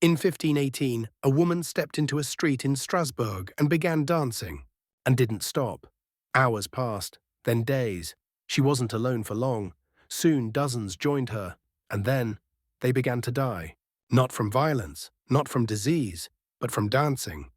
In 1518, a woman stepped into a street in Strasbourg and began dancing, and didn't stop. Hours passed, then days. She wasn't alone for long. Soon dozens joined her, and then they began to die. Not from violence, not from disease, but from dancing.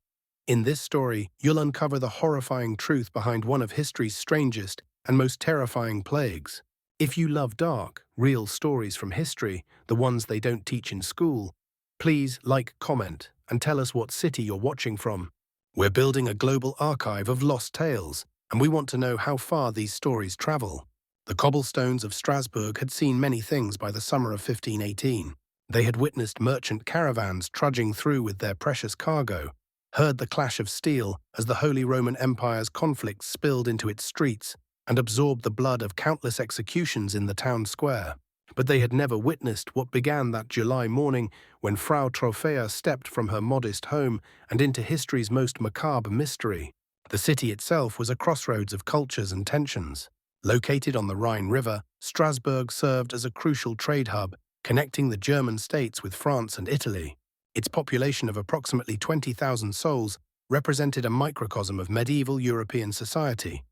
In this story, you'll uncover the horrifying truth behind one of history's strangest and most terrifying plagues. If you love dark, real stories from history, the ones they don't teach in school, please like, comment, and tell us what city you're watching from. We're building a global archive of lost tales, and we want to know how far these stories travel. The cobblestones of Strasbourg had seen many things by the summer of 1518. They had witnessed merchant caravans trudging through with their precious cargo, heard the clash of steel as the Holy Roman Empire's conflicts spilled into its streets, and absorbed the blood of countless executions in the town square. But they had never witnessed what began that July morning when Frau Trophäa stepped from her modest home and into history's most macabre mystery. The city itself was a crossroads of cultures and tensions. Located on the Rhine River, Strasbourg served as a crucial trade hub, connecting the German states with France and Italy. Its population of approximately 20,000 souls represented a microcosm of medieval European society.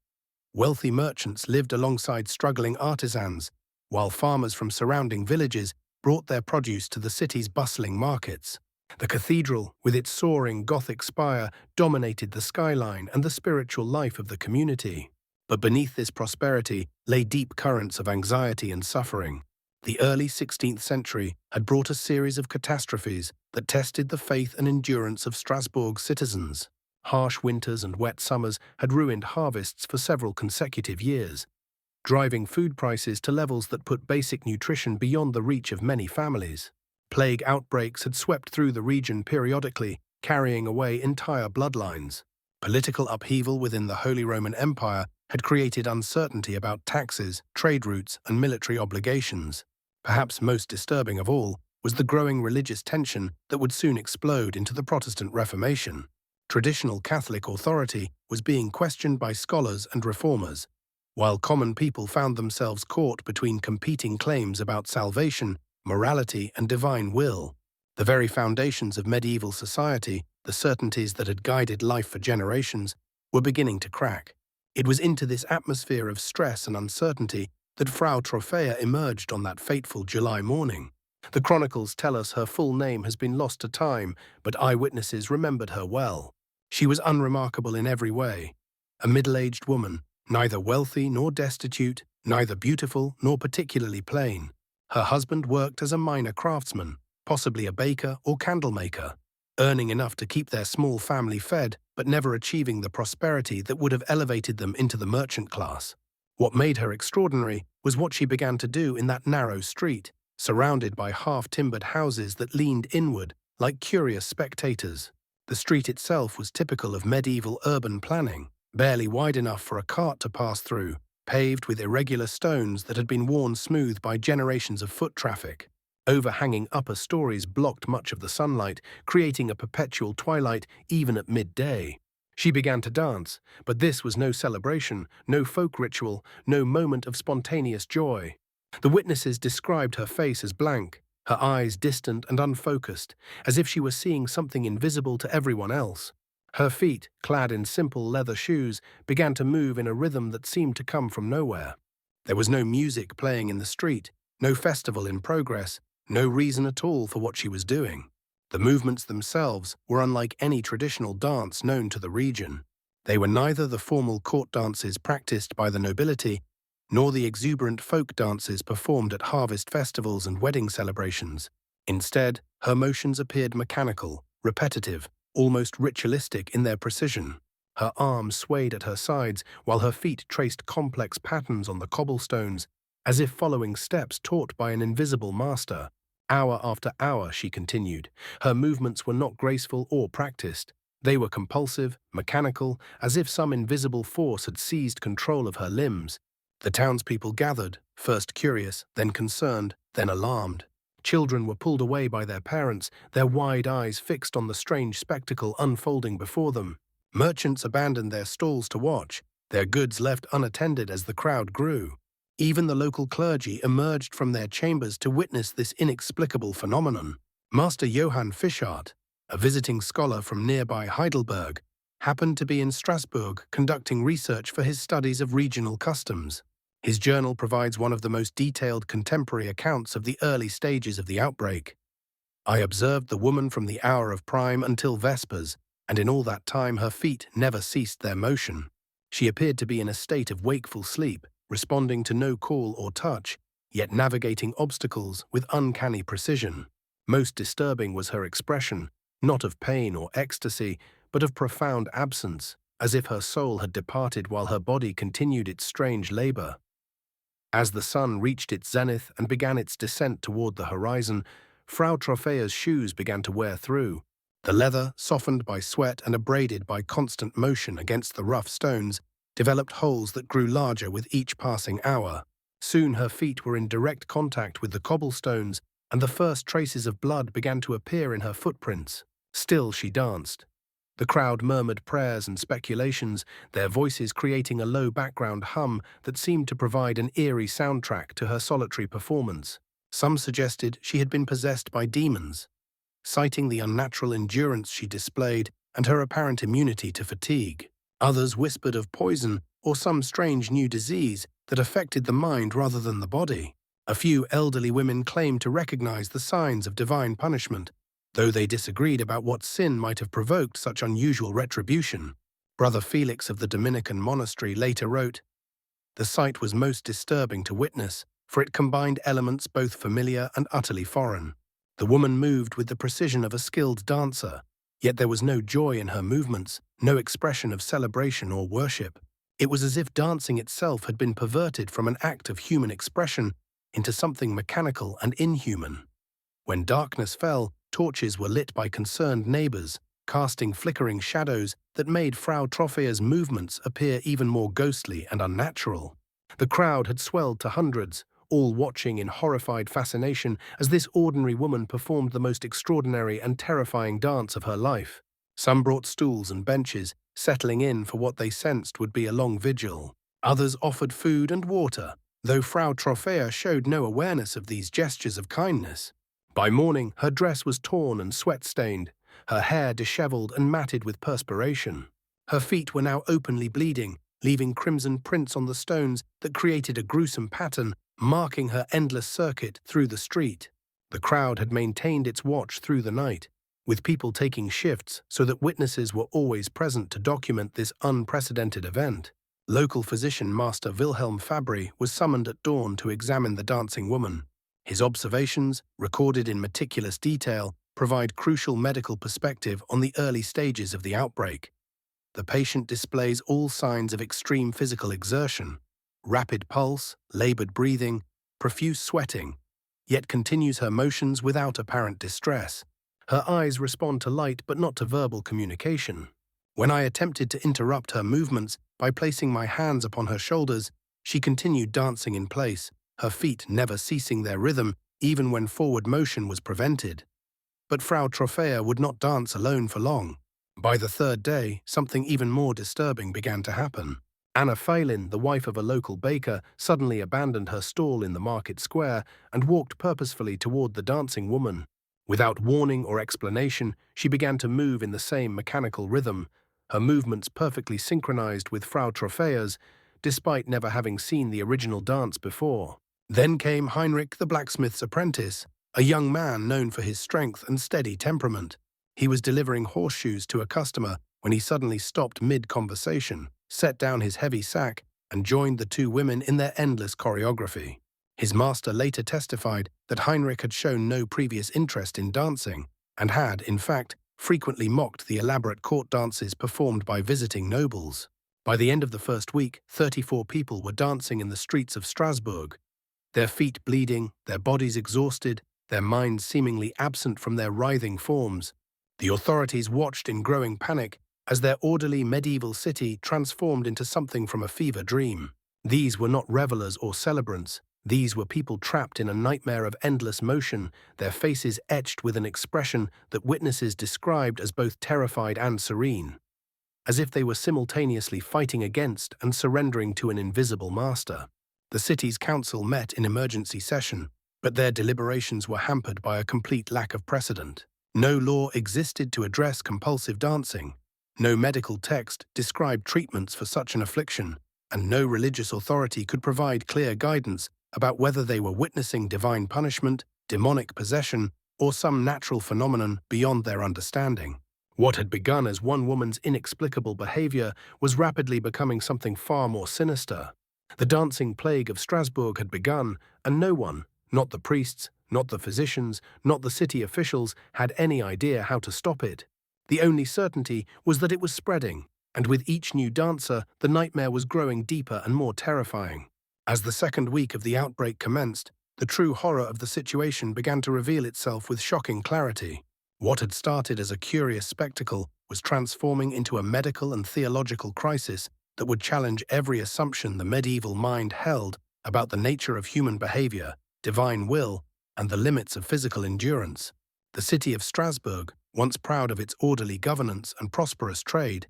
Wealthy merchants lived alongside struggling artisans, while farmers from surrounding villages brought their produce to the city's bustling markets. The cathedral, with its soaring Gothic spire, dominated the skyline and the spiritual life of the community. But beneath this prosperity lay deep currents of anxiety and suffering. The early 16th century had brought a series of catastrophes that tested the faith and endurance of Strasbourg's citizens. Harsh winters and wet summers had ruined harvests for several consecutive years, driving food prices to levels that put basic nutrition beyond the reach of many families. Plague outbreaks had swept through the region periodically, carrying away entire bloodlines. Political upheaval within the Holy Roman Empire had created uncertainty about taxes, trade routes, and military obligations. Perhaps most disturbing of all was the growing religious tension that would soon explode into the Protestant Reformation. Traditional Catholic authority was being questioned by scholars and reformers, while common people found themselves caught between competing claims about salvation, morality, and divine will. The very foundations of medieval society, the certainties that had guided life for generations, were beginning to crack. It was into this atmosphere of stress and uncertainty that Frau Trophäa emerged on that fateful July morning. The chronicles tell us her full name has been lost to time, but eyewitnesses remembered her well. She was unremarkable in every way. A middle-aged woman, neither wealthy nor destitute, neither beautiful nor particularly plain. Her husband worked as a minor craftsman, possibly a baker or candlemaker, earning enough to keep their small family fed, but never achieving the prosperity that would have elevated them into the merchant class. What made her extraordinary was what she began to do in that narrow street, surrounded by half-timbered houses that leaned inward like curious spectators. The street itself was typical of medieval urban planning, barely wide enough for a cart to pass through, paved with irregular stones that had been worn smooth by generations of foot traffic. Overhanging upper stories blocked much of the sunlight, creating a perpetual twilight even at midday. She began to dance, but this was no celebration, no folk ritual, no moment of spontaneous joy. The witnesses described her face as blank, her eyes distant and unfocused, as if she were seeing something invisible to everyone else. Her feet, clad in simple leather shoes, began to move in a rhythm that seemed to come from nowhere. There was no music playing in the street, no festival in progress, no reason at all for what she was doing. The movements themselves were unlike any traditional dance known to the region. They were neither the formal court dances practiced by the nobility, nor the exuberant folk dances performed at harvest festivals and wedding celebrations. Instead, her motions appeared mechanical, repetitive, almost ritualistic in their precision. Her arms swayed at her sides, while her feet traced complex patterns on the cobblestones, as if following steps taught by an invisible master. Hour after hour, she continued. Her movements were not graceful or practiced. They were compulsive, mechanical, as if some invisible force had seized control of her limbs. The townspeople gathered, first curious, then concerned, then alarmed. Children were pulled away by their parents, their wide eyes fixed on the strange spectacle unfolding before them. Merchants abandoned their stalls to watch, their goods left unattended as the crowd grew. Even the local clergy emerged from their chambers to witness this inexplicable phenomenon. Master Johann Fischart, a visiting scholar from nearby Heidelberg, happened to be in Strasbourg conducting research for his studies of regional customs. His journal provides one of the most detailed contemporary accounts of the early stages of the outbreak. I observed the woman from the hour of prime until vespers, and in all that time her feet never ceased their motion. She appeared to be in a state of wakeful sleep, responding to no call or touch, yet navigating obstacles with uncanny precision. Most disturbing was her expression, not of pain or ecstasy, but of profound absence, as if her soul had departed while her body continued its strange labor. As the sun reached its zenith and began its descent toward the horizon, Frau Troffea's shoes began to wear through. The leather, softened by sweat and abraded by constant motion against the rough stones, developed holes that grew larger with each passing hour. Soon her feet were in direct contact with the cobblestones, and the first traces of blood began to appear in her footprints. Still she danced. The crowd murmured prayers and speculations, their voices creating a low background hum that seemed to provide an eerie soundtrack to her solitary performance. Some suggested she had been possessed by demons, citing the unnatural endurance she displayed and her apparent immunity to fatigue. Others whispered of poison or some strange new disease that affected the mind rather than the body. A few elderly women claimed to recognize the signs of divine punishment, though they disagreed about what sin might have provoked such unusual retribution. Brother Felix of the Dominican monastery later wrote, "The sight was most disturbing to witness, for it combined elements both familiar and utterly foreign. The woman moved with the precision of a skilled dancer, yet there was no joy in her movements, no expression of celebration or worship. It was as if dancing itself had been perverted from an act of human expression into something mechanical and inhuman. When darkness fell, torches were lit by concerned neighbors, casting flickering shadows that made Frau Troffea's movements appear even more ghostly and unnatural. The crowd had swelled to hundreds, all watching in horrified fascination as this ordinary woman performed the most extraordinary and terrifying dance of her life. Some brought stools and benches, settling in for what they sensed would be a long vigil. Others offered food and water, though Frau Troffea showed no awareness of these gestures of kindness. By morning, her dress was torn and sweat-stained, her hair disheveled and matted with perspiration. Her feet were now openly bleeding, leaving crimson prints on the stones that created a gruesome pattern, marking her endless circuit through the street. The crowd had maintained its watch through the night, with people taking shifts so that witnesses were always present to document this unprecedented event. Local physician Master Wilhelm Fabry was summoned at dawn to examine the dancing woman. His observations, recorded in meticulous detail, provide crucial medical perspective on the early stages of the outbreak. The patient displays all signs of extreme physical exertion, rapid pulse, labored breathing, profuse sweating, yet continues her motions without apparent distress. Her eyes respond to light but not to verbal communication. When I attempted to interrupt her movements by placing my hands upon her shoulders, she continued dancing in place, her feet never ceasing their rhythm even when forward motion was prevented. But Frau Troffea would not dance alone for long. By the third day, something even more disturbing began to happen. Anna Phelan, the wife of a local baker, suddenly abandoned her stall in the market square and walked purposefully toward the dancing woman. Without warning or explanation, she began to move in the same mechanical rhythm, her movements perfectly synchronized with Frau Troffea's, despite never having seen the original dance before. Then came Heinrich the blacksmith's apprentice, a young man known for his strength and steady temperament. He was delivering horseshoes to a customer when he suddenly stopped mid-conversation, set down his heavy sack, and joined the two women in their endless choreography. His master later testified that Heinrich had shown no previous interest in dancing, and had, in fact, frequently mocked the elaborate court dances performed by visiting nobles. By the end of the first week, 34 people were dancing in the streets of Strasbourg, their feet bleeding, their bodies exhausted, their minds seemingly absent from their writhing forms. The authorities watched in growing panic as their orderly medieval city transformed into something from a fever dream. These were not revelers or celebrants. These were people trapped in a nightmare of endless motion, their faces etched with an expression that witnesses described as both terrified and serene, as if they were simultaneously fighting against and surrendering to an invisible master. The city's council met in emergency session. But their deliberations were hampered by a complete lack of precedent. No law existed to address compulsive dancing. No medical text described treatments for such an affliction, and no religious authority could provide clear guidance about whether they were witnessing divine punishment, demonic possession, or some natural phenomenon beyond their understanding. What had begun as one woman's inexplicable behavior was rapidly becoming something far more sinister. The dancing plague of Strasbourg had begun, and no one, not the priests, not the physicians, not the city officials, had any idea how to stop it. The only certainty was that it was spreading, and with each new dancer, the nightmare was growing deeper and more terrifying. As the second week of the outbreak commenced, the true horror of the situation began to reveal itself with shocking clarity. What had started as a curious spectacle was transforming into a medical and theological crisis that would challenge every assumption the medieval mind held about the nature of human behavior, divine will, and the limits of physical endurance. The city of Strasbourg, once proud of its orderly governance and prosperous trade,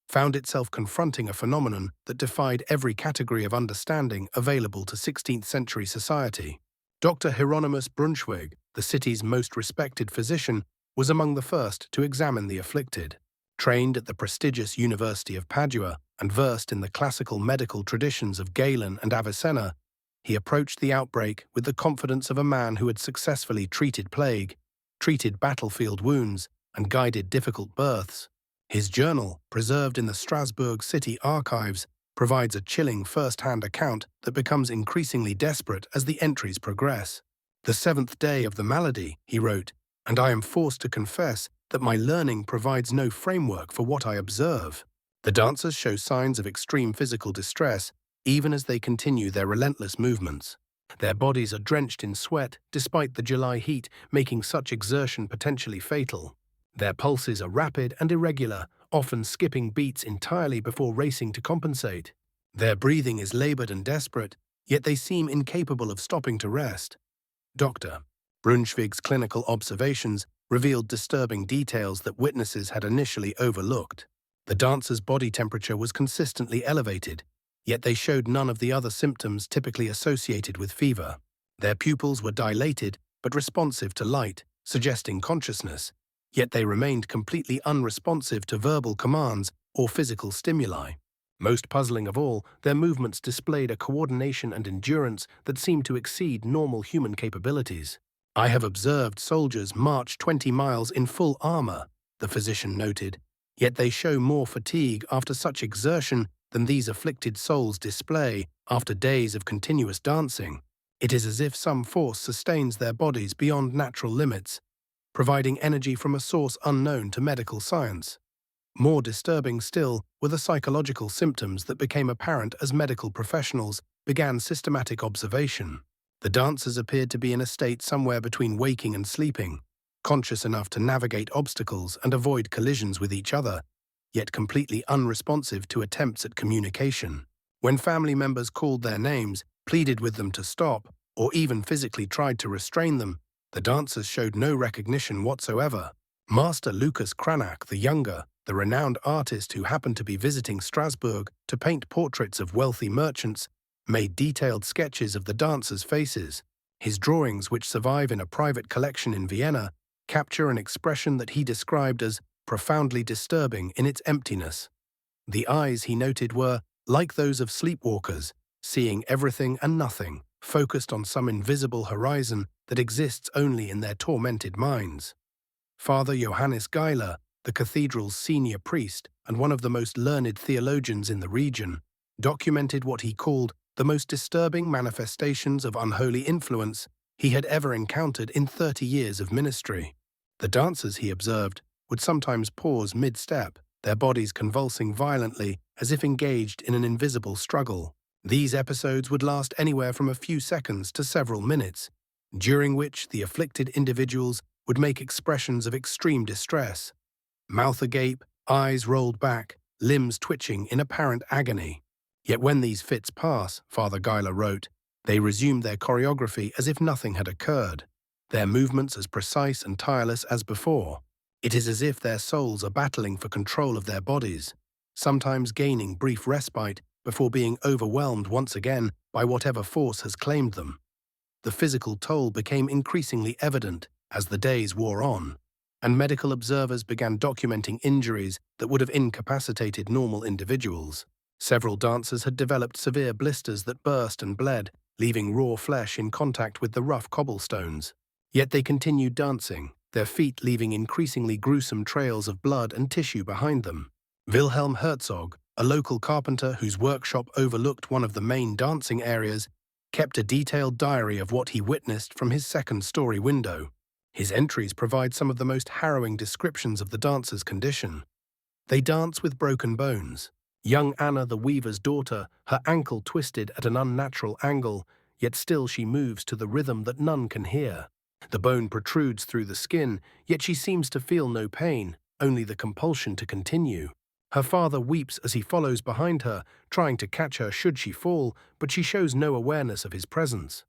found itself confronting a phenomenon that defied every category of understanding available to 16th-century society. Dr. Hieronymus Brunschwig, the city's most respected physician, was among the first to examine the afflicted. Trained at the prestigious University of Padua and versed in the classical medical traditions of Galen and Avicenna, he approached the outbreak with the confidence of a man who had successfully treated plague, treated battlefield wounds, and guided difficult births. His journal, preserved in the Strasbourg city archives, provides a chilling first-hand account that becomes increasingly desperate as the entries progress. "The seventh day of the malady," he wrote, "and I am forced to confess that my learning provides no framework for what I observe. The dancers show signs of extreme physical distress even as they continue their relentless movements. Their bodies are drenched in sweat despite the July heat, making such exertion potentially fatal. Their pulses are rapid and irregular, often skipping beats entirely before racing to compensate. Their breathing is labored and desperate, yet they seem incapable of stopping to rest." Dr. Brunschwig's clinical observations revealed disturbing details that witnesses had initially overlooked. The dancers' body temperature was consistently elevated, yet they showed none of the other symptoms typically associated with fever. Their pupils were dilated but responsive to light, suggesting consciousness, yet they remained completely unresponsive to verbal commands or physical stimuli. Most puzzling of all, their movements displayed a coordination and endurance that seemed to exceed normal human capabilities. "I have observed soldiers march 20 miles in full armor," the physician noted, "yet they show more fatigue after such exertion than these afflicted souls display after days of continuous dancing. It is as if some force sustains their bodies beyond natural limits, providing energy from a source unknown to medical science." More disturbing still were the psychological symptoms that became apparent as medical professionals began systematic observation. The dancers appeared to be in a state somewhere between waking and sleeping, conscious enough to navigate obstacles and avoid collisions with each other, yet completely unresponsive to attempts at communication. When family members called their names, pleaded with them to stop, or even physically tried to restrain them, the dancers showed no recognition whatsoever. Master Lucas Cranach the Younger, the renowned artist who happened to be visiting Strasbourg to paint portraits of wealthy merchants, made detailed sketches of the dancers' faces. His drawings, which survive in a private collection in Vienna, capture an expression that he described as profoundly disturbing in its emptiness. The eyes, he noted, were like those of sleepwalkers, seeing everything and nothing, focused on some invisible horizon that exists only in their tormented minds. Father Johannes Geiler, the cathedral's senior priest and one of the most learned theologians in the region, documented what he called the most disturbing manifestations of unholy influence he had ever encountered in 30 years of ministry. The dancers, he observed, would sometimes pause mid-step, their bodies convulsing violently as if engaged in an invisible struggle. These episodes would last anywhere from a few seconds to several minutes, during which the afflicted individuals would make expressions of extreme distress, mouth agape, eyes rolled back, limbs twitching in apparent agony. Yet when these fits pass, Father Geiler wrote, they resume their choreography as if nothing had occurred, their movements as precise and tireless as before. It is as if their souls are battling for control of their bodies, sometimes gaining brief respite before being overwhelmed once again by whatever force has claimed them. the physical toll became increasingly evident as the days wore on, and medical observers began documenting injuries that would have incapacitated normal individuals. Several dancers had developed severe blisters that burst and bled, leaving raw flesh in contact with the rough cobblestones. Yet they continued dancing, their feet leaving increasingly gruesome trails of blood and tissue behind them. Wilhelm Herzog, a local carpenter whose workshop overlooked one of the main dancing areas, kept a detailed diary of what he witnessed from his second-story window. His entries provide some of the most harrowing descriptions of the dancers' condition. They dance with broken bones. Young Anna, the weaver's daughter, her ankle twisted at an unnatural angle, yet still she moves to the rhythm that none can hear. The bone protrudes through the skin, yet she seems to feel no pain, only the compulsion to continue. Her father weeps as he follows behind her, trying to catch her should she fall, but she shows no awareness of his presence.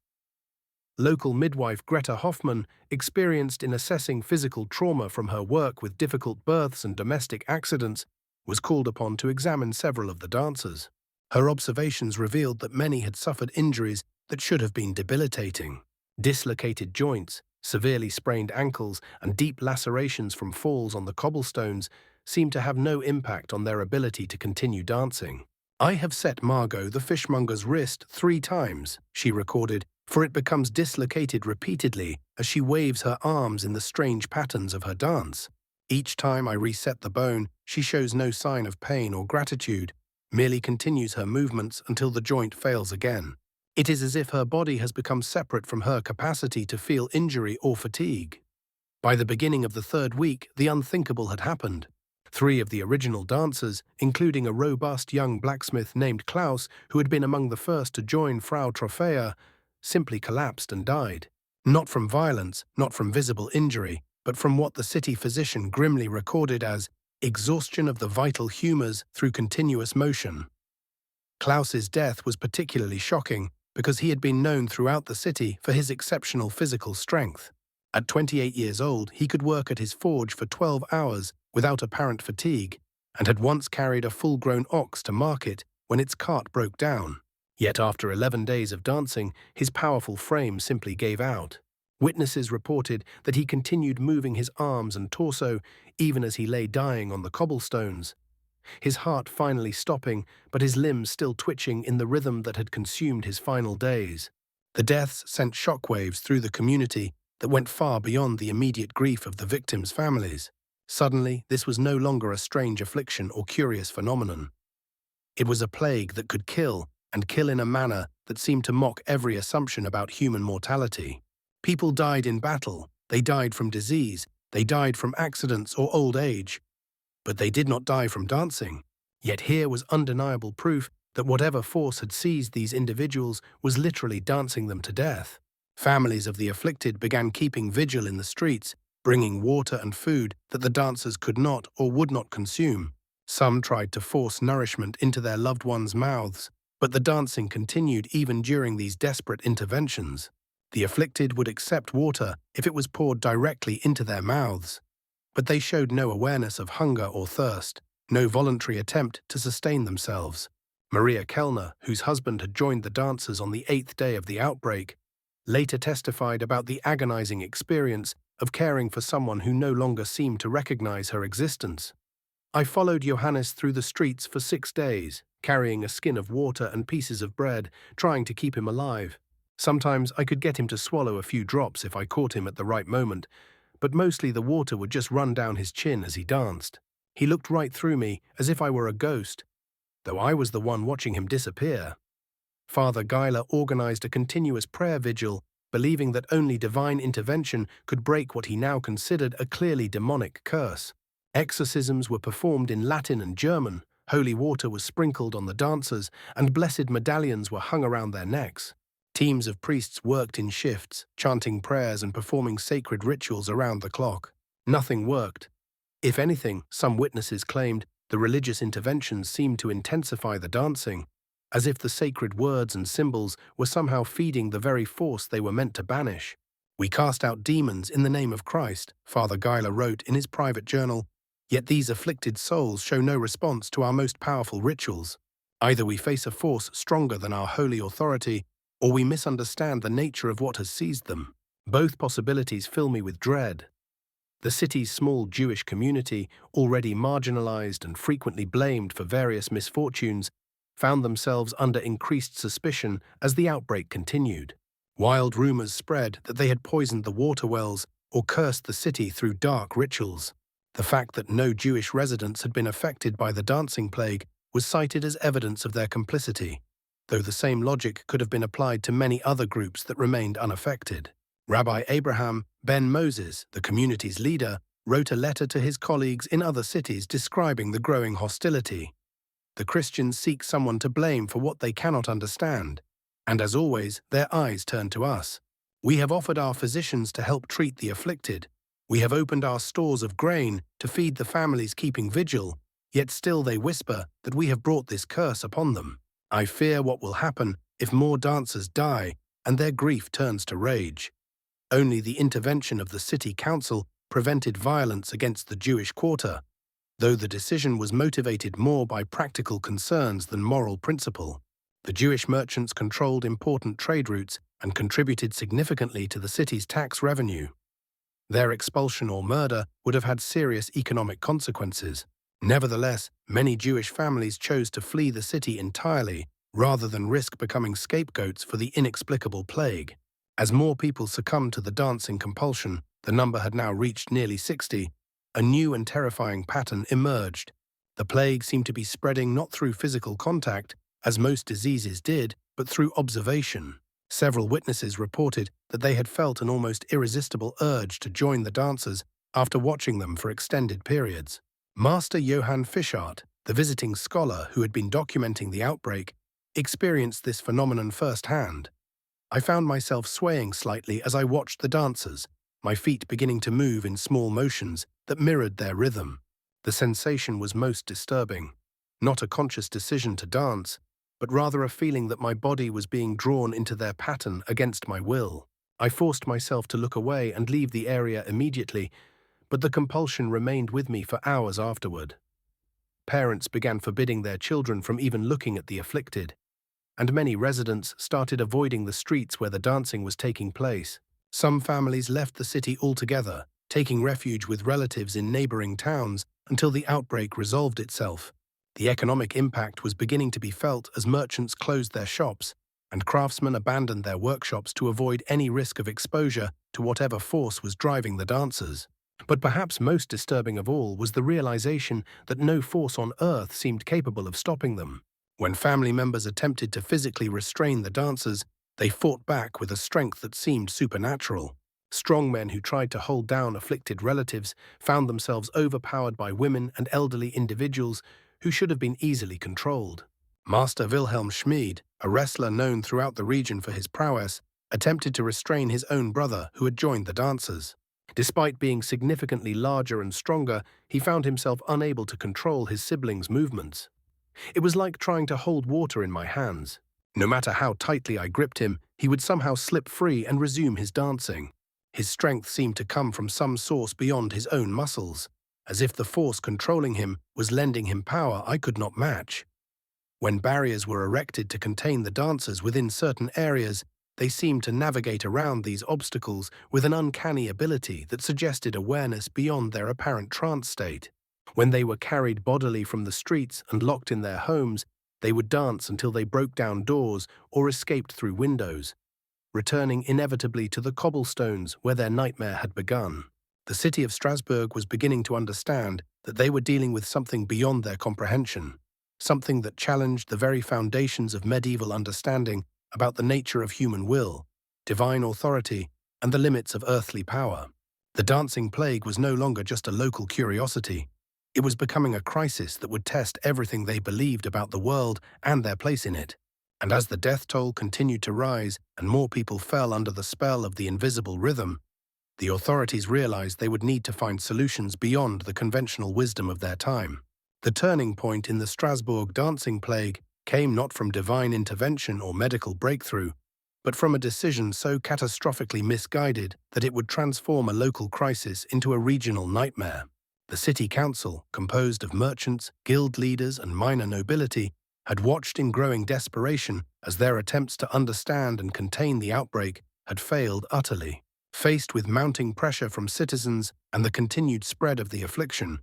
Local midwife Greta Hoffman, experienced in assessing physical trauma from her work with difficult births and domestic accidents, was called upon to examine several of the dancers. Her observations revealed that many had suffered injuries that should have been debilitating. Dislocated joints, severely sprained ankles, and deep lacerations from falls on the cobblestones seemed to have no impact on their ability to continue dancing. "I have set Margot the fishmonger's wrist 3 times, she recorded, for it becomes dislocated repeatedly as she waves her arms in the strange patterns of her dance. Each time I reset the bone, she shows no sign of pain or gratitude, merely continues her movements until the joint fails again. It is as if her body has become separate from her capacity to feel injury or fatigue." By the beginning of the 3rd week, the unthinkable had happened. 3 of the original dancers, including a robust young blacksmith named Klaus, who had been among the first to join Frau Trophäa, simply collapsed and died. Not from violence, not from visible injury, but from what the city physician grimly recorded as exhaustion of the vital humors through continuous motion. Klaus's death was particularly shocking because he had been known throughout the city for his exceptional physical strength. At 28 years old, he could work at his forge for 12 hours without apparent fatigue, and had once carried a full-grown ox to market when its cart broke down. Yet after 11 days of dancing, his powerful frame simply gave out. Witnesses reported that he continued moving his arms and torso even as he lay dying on the cobblestones, his heart finally stopping, but his limbs still twitching in the rhythm that had consumed his final days. The deaths sent shockwaves through the community that went far beyond the immediate grief of the victims' families. Suddenly, this was no longer a strange affliction or curious phenomenon. It was a plague that could kill, and kill in a manner that seemed to mock every assumption about human mortality. People died in battle, they died from disease, they died from accidents or old age, but they did not die from dancing. Yet here was undeniable proof that whatever force had seized these individuals was literally dancing them to death. Families of the afflicted began keeping vigil in the streets, bringing water and food that the dancers could not or would not consume. Some tried to force nourishment into their loved ones' mouths, but the dancing continued even during these desperate interventions. The afflicted would accept water if it was poured directly into their mouths, but they showed no awareness of hunger or thirst, no voluntary attempt to sustain themselves. Maria Kellner, whose husband had joined the dancers on the 8th day of the outbreak, later testified about the agonizing experience of caring for someone who no longer seemed to recognize her existence. "I followed Johannes through the streets for 6 days, carrying a skin of water and pieces of bread, trying to keep him alive. Sometimes I could get him to swallow a few drops if I caught him at the right moment, but mostly the water would just run down his chin as he danced. He looked right through me, as if I were a ghost, though I was the one watching him disappear." Father Geiler organized a continuous prayer vigil, believing that only divine intervention could break what he now considered a clearly demonic curse. Exorcisms were performed in Latin and German, holy water was sprinkled on the dancers, and blessed medallions were hung around their necks. Teams of priests worked in shifts, chanting prayers and performing sacred rituals around the clock. Nothing worked. If anything, some witnesses claimed the religious interventions seemed to intensify the dancing, as if the sacred words and symbols were somehow feeding the very force they were meant to banish. "We cast out demons in the name of Christ," Father Geiler wrote in his private journal, "yet these afflicted souls show no response to our most powerful rituals. Either we face a force stronger than our holy authority, or we misunderstand the nature of what has seized them. Both possibilities fill me with dread. The city's small Jewish community, already marginalized and frequently blamed for various misfortunes, found themselves under increased suspicion as the outbreak continued. Wild rumors spread that they had poisoned the water wells or cursed the city through dark rituals. The fact that no Jewish residents had been affected by the dancing plague was cited as evidence of their complicity, though the same logic could have been applied to many other groups that remained unaffected. Rabbi Abraham ben Moses, the community's leader, wrote a letter to his colleagues in other cities describing the growing hostility. The Christians seek someone to blame for what they cannot understand, and as always, their eyes turn to us. We have offered our physicians to help treat the afflicted. We have opened our stores of grain to feed the families keeping vigil, yet still they whisper that we have brought this curse upon them. I fear what will happen if more dancers die and their grief turns to rage. Only the intervention of the city council prevented violence against the Jewish quarter, though the decision was motivated more by practical concerns than moral principle. The Jewish merchants controlled important trade routes and contributed significantly to the city's tax revenue. Their expulsion or murder would have had serious economic consequences. Nevertheless, many Jewish families chose to flee the city entirely rather than risk becoming scapegoats for the inexplicable plague. As more people succumbed to the dancing compulsion, the number had now reached nearly 60, a new and terrifying pattern emerged. The plague seemed to be spreading not through physical contact, as most diseases did, but through observation. Several witnesses reported that they had felt an almost irresistible urge to join the dancers after watching them for extended periods. Master Johann Fischart, the visiting scholar who had been documenting the outbreak, experienced this phenomenon firsthand. I found myself swaying slightly as I watched the dancers, my feet beginning to move in small motions that mirrored their rhythm. The sensation was most disturbing. Not a conscious decision to dance, but rather a feeling that my body was being drawn into their pattern against my will. I forced myself to look away and leave the area immediately, but the compulsion remained with me for hours afterward. Parents began forbidding their children from even looking at the afflicted, and many residents started avoiding the streets where the dancing was taking place. Some families left the city altogether, taking refuge with relatives in neighboring towns until the outbreak resolved itself. The economic impact was beginning to be felt as merchants closed their shops, and craftsmen abandoned their workshops to avoid any risk of exposure to whatever force was driving the dancers. But perhaps most disturbing of all was the realization that no force on earth seemed capable of stopping them. When family members attempted to physically restrain the dancers, they fought back with a strength that seemed supernatural. Strong men who tried to hold down afflicted relatives found themselves overpowered by women and elderly individuals who should have been easily controlled. Master Wilhelm Schmid, a wrestler known throughout the region for his prowess, attempted to restrain his own brother who had joined the dancers. Despite being significantly larger and stronger, he found himself unable to control his siblings' movements. It was like trying to hold water in my hands. No matter how tightly I gripped him, he would somehow slip free and resume his dancing. His strength seemed to come from some source beyond his own muscles, as if the force controlling him was lending him power I could not match. When barriers were erected to contain the dancers within certain areas, they seemed to navigate around these obstacles with an uncanny ability that suggested awareness beyond their apparent trance state. When they were carried bodily from the streets and locked in their homes, they would dance until they broke down doors or escaped through windows, returning inevitably to the cobblestones where their nightmare had begun. The city of Strasbourg was beginning to understand that they were dealing with something beyond their comprehension, something that challenged the very foundations of medieval understanding about the nature of human will, divine authority, and the limits of earthly power. The dancing plague was no longer just a local curiosity. It was becoming a crisis that would test everything they believed about the world and their place in it. And as the death toll continued to rise and more people fell under the spell of the invisible rhythm, the authorities realized they would need to find solutions beyond the conventional wisdom of their time. The turning point in the Strasbourg dancing plague came not from divine intervention or medical breakthrough, but from a decision so catastrophically misguided that it would transform a local crisis into a regional nightmare. The city council, composed of merchants, guild leaders, and minor nobility, had watched in growing desperation as their attempts to understand and contain the outbreak had failed utterly. Faced with mounting pressure from citizens and the continued spread of the affliction,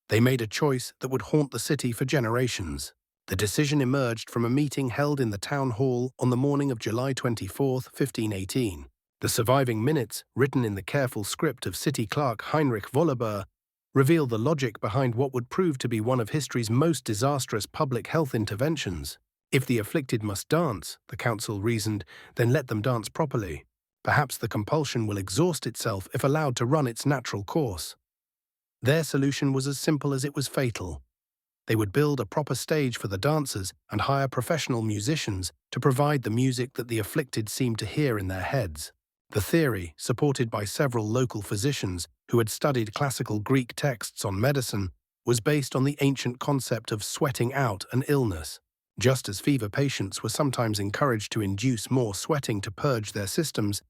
they made a choice that would haunt the city for generations. The decision emerged from a meeting held in the town hall on the morning of July 24, 1518. The surviving minutes, written in the careful script of city clerk Heinrich Wollebur, reveal the logic behind what would prove to be one of history's most disastrous public health interventions. If the afflicted must dance, the council reasoned, then let them dance properly. Perhaps the compulsion will exhaust itself if allowed to run its natural course. Their solution was as simple as it was fatal. They would build a proper stage for the dancers and hire professional musicians to provide the music that the afflicted seemed to hear in their heads. The theory, supported by several local physicians who had studied classical Greek texts on medicine, was based on the ancient concept of sweating out an illness. Just as fever patients were sometimes encouraged to induce more sweating to purge their systems,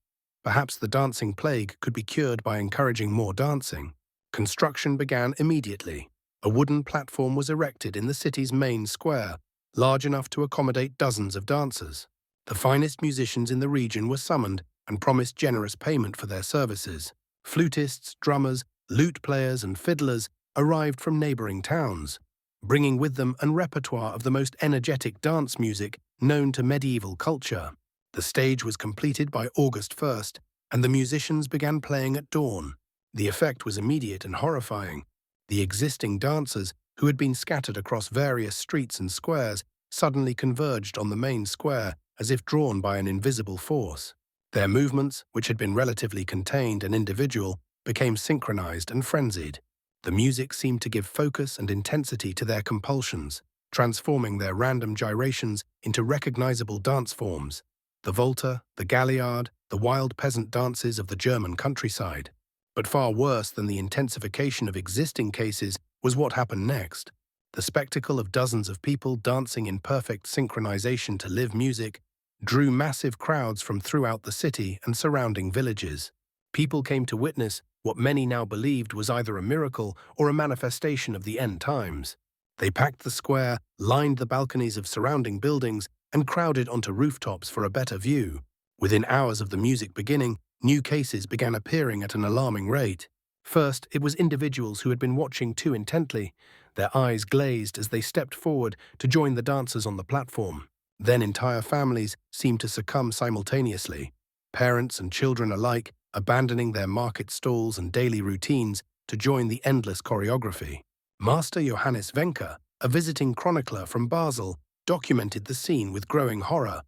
perhaps the dancing plague could be cured by encouraging more dancing. Construction began immediately. A wooden platform was erected in the city's main square, large enough to accommodate dozens of dancers. The finest musicians in the region were summoned and promised generous payment for their services. Flutists, drummers, lute players, and fiddlers arrived from neighboring towns, bringing with them a repertoire of the most energetic dance music known to medieval culture. The stage was completed by August 1st, and the musicians began playing at dawn. The effect was immediate and horrifying. The existing dancers, who had been scattered across various streets and squares, suddenly converged on the main square as if drawn by an invisible force. Their movements, which had been relatively contained and individual, became synchronized and frenzied. The music seemed to give focus and intensity to their compulsions, transforming their random gyrations into recognizable dance forms. The volta, the galliard, the wild peasant dances of the German countryside. But far worse than the intensification of existing cases was what happened next. The spectacle of dozens of people dancing in perfect synchronization to live music drew massive crowds from throughout the city and surrounding villages. People came to witness what many now believed was either a miracle or a manifestation of the end times. They packed the square, lined the balconies of surrounding buildings, and crowded onto rooftops for a better view. Within hours of the music beginning, new cases began appearing at an alarming rate. First, it was individuals who had been watching too intently, their eyes glazed as they stepped forward to join the dancers on the platform. Then entire families seemed to succumb simultaneously, parents and children alike abandoning their market stalls and daily routines to join the endless choreography. Master Johannes Wencker, a visiting chronicler from Basel, documented the scene with growing horror.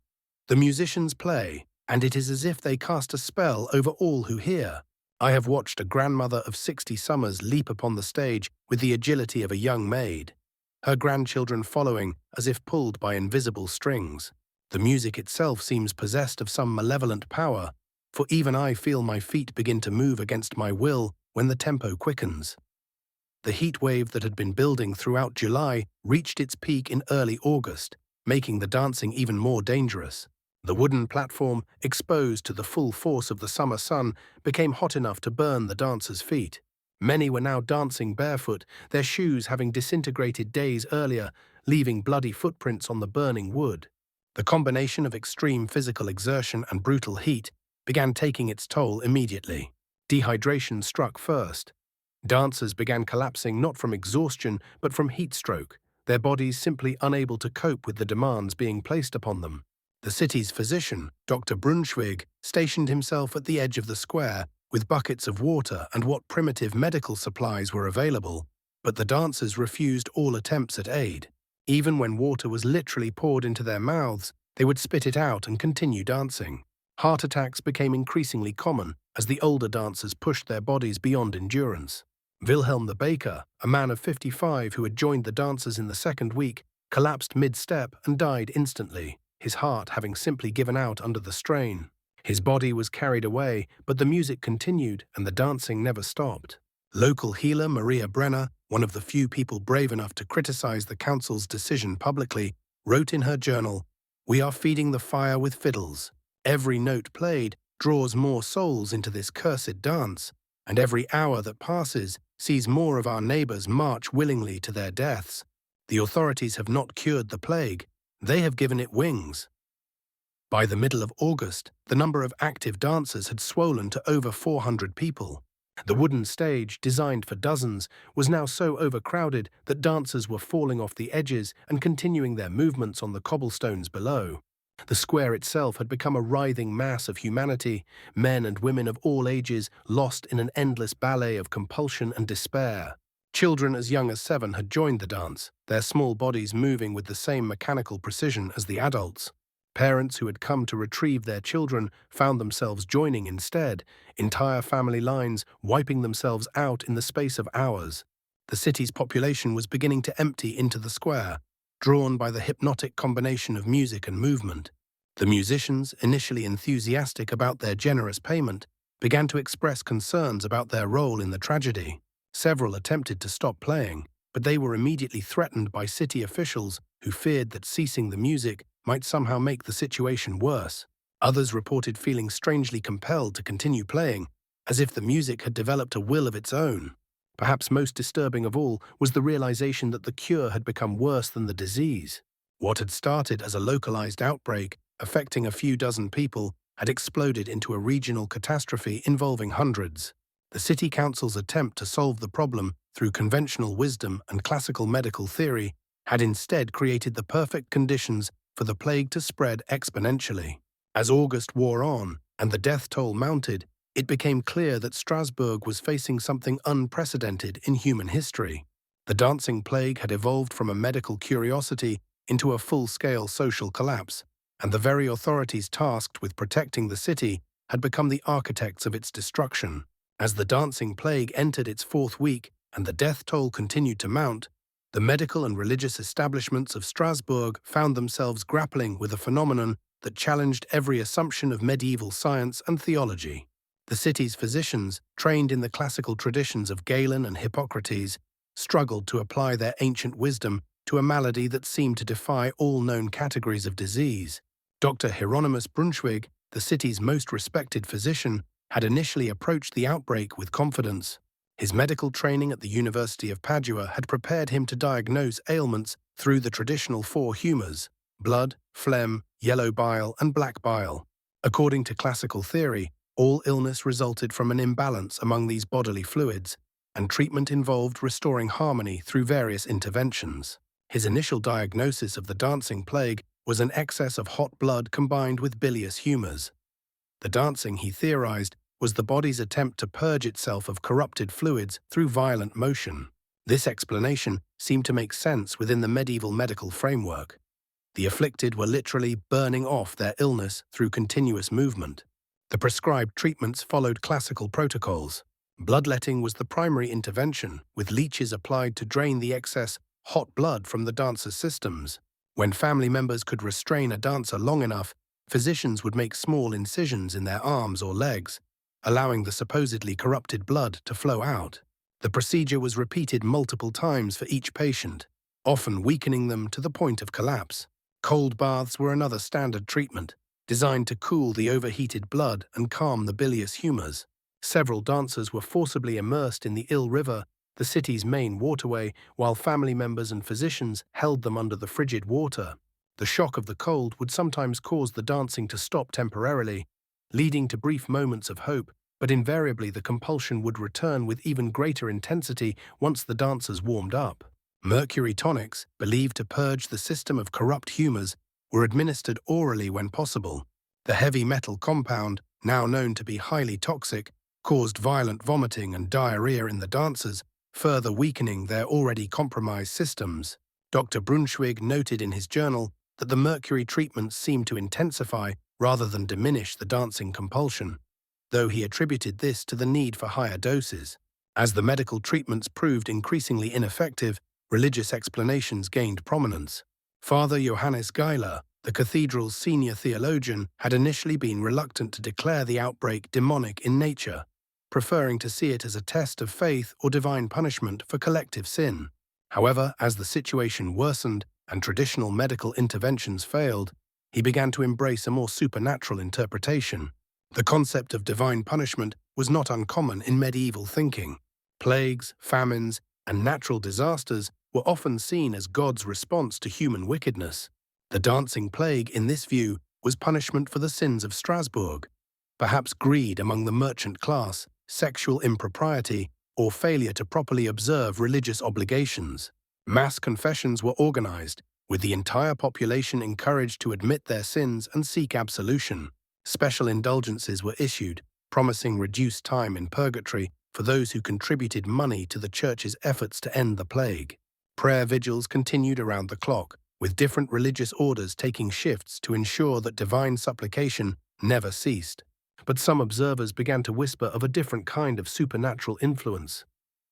The musicians play, and it is as if they cast a spell over all who hear. I have watched a grandmother of 60 summers leap upon the stage with the agility of a young maid, her grandchildren following as if pulled by invisible strings. The music itself seems possessed of some malevolent power, for even I feel my feet begin to move against my will when the tempo quickens. The heat wave that had been building throughout July reached its peak in early August, making the dancing even more dangerous. The wooden platform, exposed to the full force of the summer sun, became hot enough to burn the dancers' feet. Many were now dancing barefoot, their shoes having disintegrated days earlier, leaving bloody footprints on the burning wood. The combination of extreme physical exertion and brutal heat began taking its toll immediately. Dehydration struck first. Dancers began collapsing not from exhaustion but from heat stroke, their bodies simply unable to cope with the demands being placed upon them. The city's physician, Dr. Brunschwig, stationed himself at the edge of the square with buckets of water and what primitive medical supplies were available, but the dancers refused all attempts at aid. Even when water was literally poured into their mouths, they would spit it out and continue dancing. Heart attacks became increasingly common as the older dancers pushed their bodies beyond endurance. Wilhelm the baker, a man of 55 who had joined the dancers in the second week, collapsed mid-step and died instantly, his heart having simply given out under the strain. His body was carried away, but the music continued and the dancing never stopped. Local healer Maria Brenner, one of the few people brave enough to criticize the council's decision publicly, wrote in her journal, "We are feeding the fire with fiddles. Every note played draws more souls into this cursed dance, and every hour that passes sees more of our neighbors march willingly to their deaths. The authorities have not cured the plague, they have given it wings. By the middle of August, the number of active dancers had swollen to over 400 people. The wooden stage, designed for dozens, was now so overcrowded that dancers were falling off the edges and continuing their movements on the cobblestones below. The square itself had become a writhing mass of humanity, men and women of all ages lost in an endless ballet of compulsion and despair. Children as young as 7 had joined the dance, their small bodies moving with the same mechanical precision as the adults. Parents who had come to retrieve their children found themselves joining instead, entire family lines wiping themselves out in the space of hours. The city's population was beginning to empty into the square, drawn by the hypnotic combination of music and movement. The musicians, initially enthusiastic about their generous payment, began to express concerns about their role in the tragedy. Several attempted to stop playing, but they were immediately threatened by city officials who feared that ceasing the music might somehow make the situation worse. Others reported feeling strangely compelled to continue playing, as if the music had developed a will of its own. Perhaps most disturbing of all was the realization that the cure had become worse than the disease. What had started as a localized outbreak, affecting a few dozen people, had exploded into a regional catastrophe involving hundreds. The city council's attempt to solve the problem through conventional wisdom and classical medical theory had instead created the perfect conditions for the plague to spread exponentially. As August wore on and the death toll mounted, it became clear that Strasbourg was facing something unprecedented in human history. The dancing plague had evolved from a medical curiosity into a full-scale social collapse, and the very authorities tasked with protecting the city had become the architects of its destruction. As the dancing plague entered its 4th week and the death toll continued to mount, the medical and religious establishments of Strasbourg found themselves grappling with a phenomenon that challenged every assumption of medieval science and theology. The city's physicians, trained in the classical traditions of Galen and Hippocrates, struggled to apply their ancient wisdom to a malady that seemed to defy all known categories of disease. Dr. Hieronymus Brunschwig, the city's most respected physician, had initially approached the outbreak with confidence. His medical training at the University of Padua had prepared him to diagnose ailments through the traditional 4 humours: blood, phlegm, yellow bile, and black bile. According to classical theory, all illness resulted from an imbalance among these bodily fluids, and treatment involved restoring harmony through various interventions. His initial diagnosis of the dancing plague was an excess of hot blood combined with bilious humours. The dancing, he theorized, was the body's attempt to purge itself of corrupted fluids through violent motion. This explanation seemed to make sense within the medieval medical framework. The afflicted were literally burning off their illness through continuous movement. The prescribed treatments followed classical protocols. Bloodletting was the primary intervention, with leeches applied to drain the excess hot blood from the dancer's systems. When family members could restrain a dancer long enough, physicians would make small incisions in their arms or legs, allowing the supposedly corrupted blood to flow out. The procedure was repeated multiple times for each patient, often weakening them to the point of collapse. Cold baths were another standard treatment, designed to cool the overheated blood and calm the bilious humours. Several dancers were forcibly immersed in the Ill River, the city's main waterway, while family members and physicians held them under the frigid water. The shock of the cold would sometimes cause the dancing to stop temporarily, leading to brief moments of hope, but invariably the compulsion would return with even greater intensity once the dancers warmed up. Mercury tonics, believed to purge the system of corrupt humours, were administered orally when possible. The heavy metal compound, now known to be highly toxic, caused violent vomiting and diarrhea in the dancers, further weakening their already compromised systems. Dr. Brunschwig noted in his journal that the mercury treatments seemed to intensify rather than diminish the dancing compulsion, though he attributed this to the need for higher doses. As the medical treatments proved increasingly ineffective, religious explanations gained prominence. Father Johannes Geiler, the cathedral's senior theologian, had initially been reluctant to declare the outbreak demonic in nature, preferring to see it as a test of faith or divine punishment for collective sin. However, as the situation worsened and traditional medical interventions failed, he began to embrace a more supernatural interpretation. The concept of divine punishment was not uncommon in medieval thinking. Plagues, famines, and natural disasters were often seen as God's response to human wickedness. The dancing plague, in this view, was punishment for the sins of Strasbourg, perhaps greed among the merchant class, sexual impropriety, or failure to properly observe religious obligations. Mass confessions were organized, with the entire population encouraged to admit their sins and seek absolution. Special indulgences were issued, promising reduced time in purgatory for those who contributed money to the Church's efforts to end the plague. Prayer vigils continued around the clock, with different religious orders taking shifts to ensure that divine supplication never ceased. But some observers began to whisper of a different kind of supernatural influence.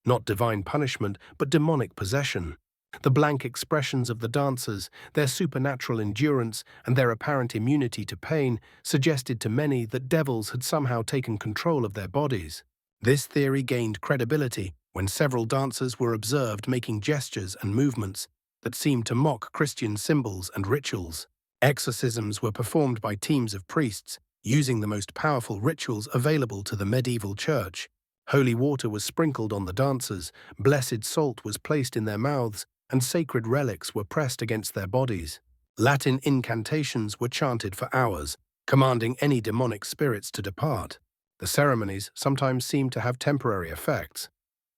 Not divine punishment, but demonic possession. The blank expressions of the dancers, their supernatural endurance, and their apparent immunity to pain suggested to many that devils had somehow taken control of their bodies. This theory gained credibility when several dancers were observed making gestures and movements that seemed to mock Christian symbols and rituals. Exorcisms were performed by teams of priests, using the most powerful rituals available to the medieval church. Holy water was sprinkled on the dancers, blessed salt was placed in their mouths, and sacred relics were pressed against their bodies. Latin incantations were chanted for hours, commanding any demonic spirits to depart. The ceremonies sometimes seemed to have temporary effects.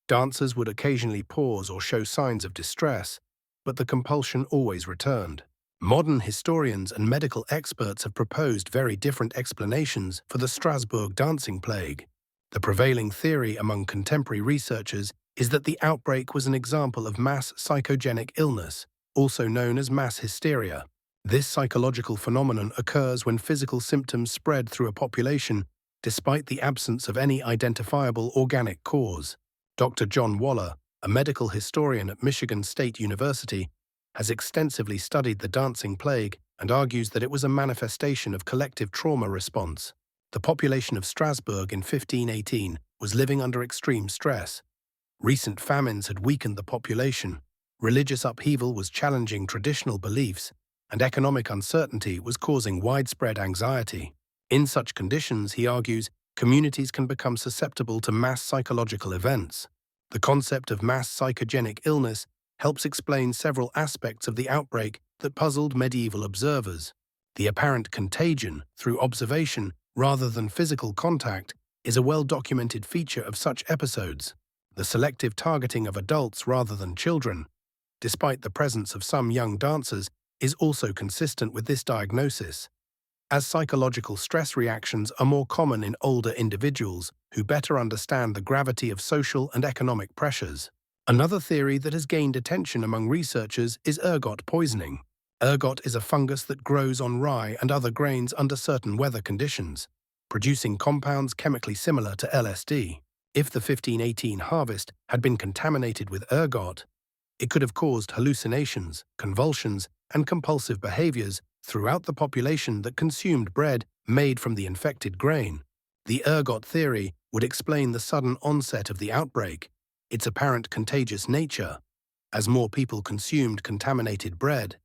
Dancers would occasionally pause or show signs of distress, but the compulsion always returned. Modern historians and medical experts have proposed very different explanations for the Strasbourg dancing plague. The prevailing theory among contemporary researchers is that the outbreak was an example of mass psychogenic illness, also known as mass hysteria. This psychological phenomenon occurs when physical symptoms spread through a population despite the absence of any identifiable organic cause. Dr. John Waller, a medical historian at Michigan State University, has extensively studied the dancing plague and argues that it was a manifestation of collective trauma response. The population of Strasbourg in 1518 was living under extreme stress. Recent famines had weakened the population, religious upheaval was challenging traditional beliefs, and economic uncertainty was causing widespread anxiety. In such conditions, he argues, communities can become susceptible to mass psychological events. The concept of mass psychogenic illness helps explain several aspects of the outbreak that puzzled medieval observers. The apparent contagion through observation rather than physical contact is a well-documented feature of such episodes. The selective targeting of adults rather than children, despite the presence of some young dancers, is also consistent with this diagnosis, as psychological stress reactions are more common in older individuals who better understand the gravity of social and economic pressures. Another theory that has gained attention among researchers is ergot poisoning. Ergot is a fungus that grows on rye and other grains under certain weather conditions, producing compounds chemically similar to LSD. If the 1518 harvest had been contaminated with ergot, it could have caused hallucinations, convulsions, and compulsive behaviors throughout the population that consumed bread made from the infected grain. The ergot theory would explain the sudden onset of the outbreak, its apparent contagious nature, as more people consumed contaminated bread,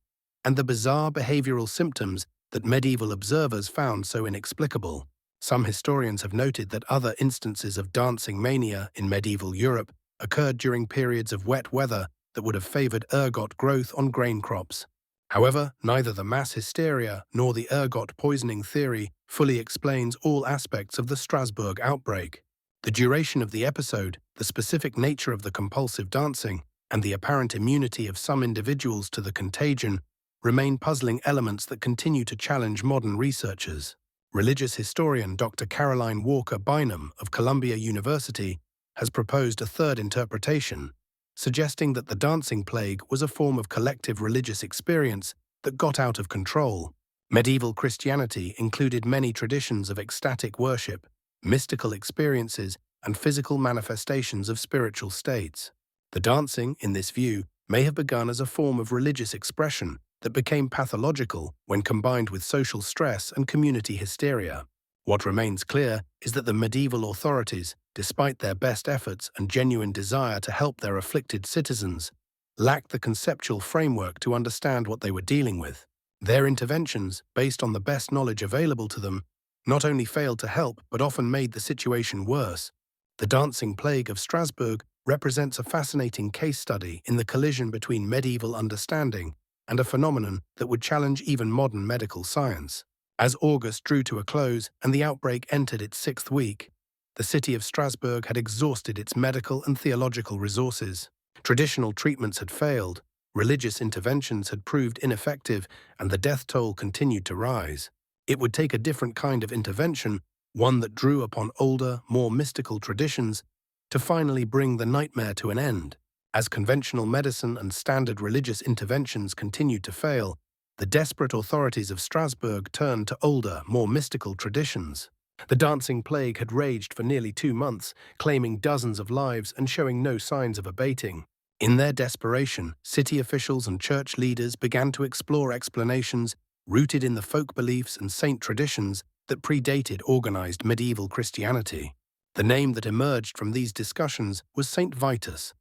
and the bizarre behavioral symptoms that medieval observers found so inexplicable. Some historians have noted that other instances of dancing mania in medieval Europe occurred during periods of wet weather that would have favored ergot growth on grain crops. However, neither the mass hysteria nor the ergot poisoning theory fully explains all aspects of the Strasbourg outbreak. The duration of the episode, the specific nature of the compulsive dancing, and the apparent immunity of some individuals to the contagion remain puzzling elements that continue to challenge modern researchers. Religious historian Dr. Caroline Walker Bynum of Columbia University has proposed a third interpretation, suggesting that the dancing plague was a form of collective religious experience that got out of control. Medieval Christianity included many traditions of ecstatic worship, mystical experiences, and physical manifestations of spiritual states. The dancing, in this view, may have begun as a form of religious expression that became pathological when combined with social stress and community hysteria. What remains clear is that the medieval authorities, despite their best efforts and genuine desire to help their afflicted citizens, lacked the conceptual framework to understand what they were dealing with. Their interventions, based on the best knowledge available to them, not only failed to help but often made the situation worse. The dancing plague of Strasbourg represents a fascinating case study in the collision between medieval understanding and a phenomenon that would challenge even modern medical science. As August drew to a close and the outbreak entered its sixth week, the city of Strasbourg had exhausted its medical and theological resources. Traditional treatments had failed, religious interventions had proved ineffective, and the death toll continued to rise. It would take a different kind of intervention, one that drew upon older, more mystical traditions, to finally bring the nightmare to an end. As conventional medicine and standard religious interventions continued to fail, the desperate authorities of Strasbourg turned to older, more mystical traditions. The dancing plague had raged for nearly 2 months, claiming dozens of lives and showing no signs of abating. In their desperation, city officials and church leaders began to explore explanations rooted in the folk beliefs and saint traditions that predated organized medieval Christianity. The name that emerged from these discussions was Saint Vitus,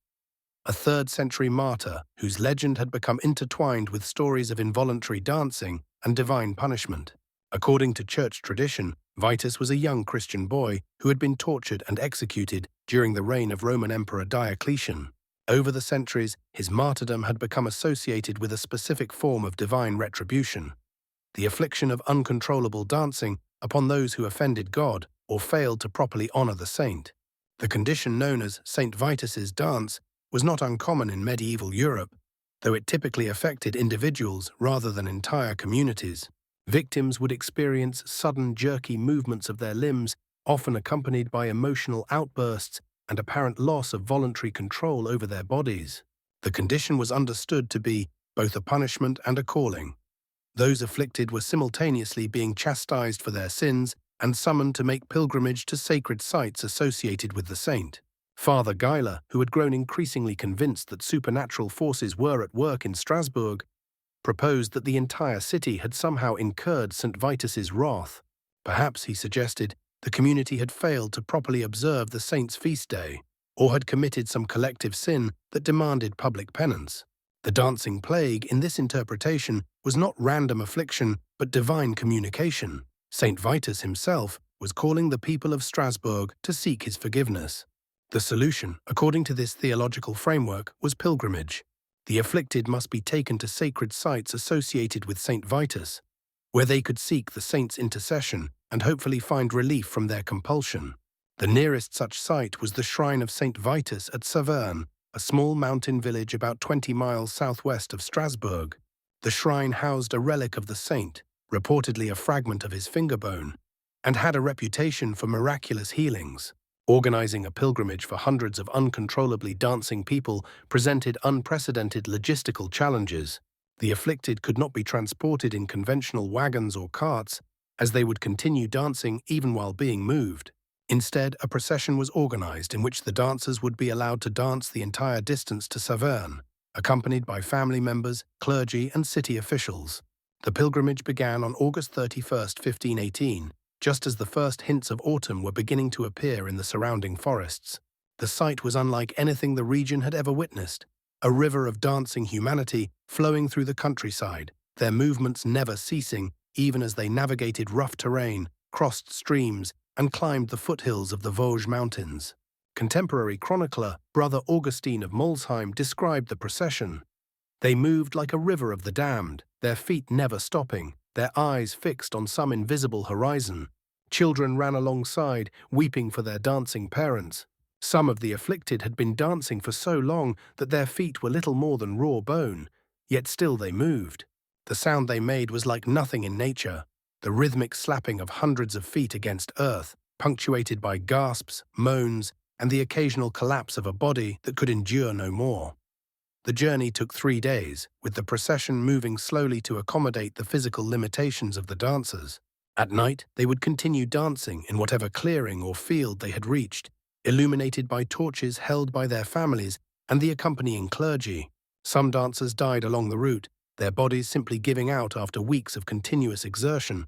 a 3rd-century martyr whose legend had become intertwined with stories of involuntary dancing and divine punishment. According to church tradition, Vitus was a young Christian boy who had been tortured and executed during the reign of Roman Emperor Diocletian. Over the centuries, his martyrdom had become associated with a specific form of divine retribution, the affliction of uncontrollable dancing upon those who offended God or failed to properly honor the saint. The condition known as Saint Vitus's dance was not uncommon in medieval Europe, though it typically affected individuals rather than entire communities. Victims would experience sudden, jerky movements of their limbs, often accompanied by emotional outbursts and apparent loss of voluntary control over their bodies. The condition was understood to be both a punishment and a calling. Those afflicted were simultaneously being chastised for their sins and summoned to make pilgrimage to sacred sites associated with the saint. Father Geiler, who had grown increasingly convinced that supernatural forces were at work in Strasbourg, proposed that the entire city had somehow incurred St. Vitus's wrath. Perhaps, he suggested, the community had failed to properly observe the saint's feast day, or had committed some collective sin that demanded public penance. The dancing plague, in this interpretation, was not random affliction, but divine communication. St. Vitus himself was calling the people of Strasbourg to seek his forgiveness. The solution, according to this theological framework, was pilgrimage. The afflicted must be taken to sacred sites associated with St. Vitus, where they could seek the saint's intercession and hopefully find relief from their compulsion. The nearest such site was the shrine of St. Vitus at Saverne, a small mountain village about 20 miles southwest of Strasbourg. The shrine housed a relic of the saint, reportedly a fragment of his finger bone, and had a reputation for miraculous healings. Organizing a pilgrimage for hundreds of uncontrollably dancing people presented unprecedented logistical challenges. The afflicted could not be transported in conventional wagons or carts, as they would continue dancing even while being moved. Instead, a procession was organized in which the dancers would be allowed to dance the entire distance to Saverne, accompanied by family members, clergy, and city officials. The pilgrimage began on August 31st, 1518, just as the first hints of autumn were beginning to appear in the surrounding forests. The sight was unlike anything the region had ever witnessed, a river of dancing humanity flowing through the countryside, their movements never ceasing even as they navigated rough terrain, crossed streams, and climbed the foothills of the Vosges Mountains. Contemporary chronicler Brother Augustine of Molsheim described the procession. They moved like a river of the damned, their feet never stopping, their eyes fixed on some invisible horizon. Children ran alongside, weeping for their dancing parents. Some of the afflicted had been dancing for so long that their feet were little more than raw bone, yet still they moved. The sound they made was like nothing in nature, the rhythmic slapping of hundreds of feet against earth, punctuated by gasps, moans, and the occasional collapse of a body that could endure no more. The journey took 3 days, with the procession moving slowly to accommodate the physical limitations of the dancers. At night, they would continue dancing in whatever clearing or field they had reached, illuminated by torches held by their families and the accompanying clergy. Some dancers died along the route, their bodies simply giving out after weeks of continuous exertion,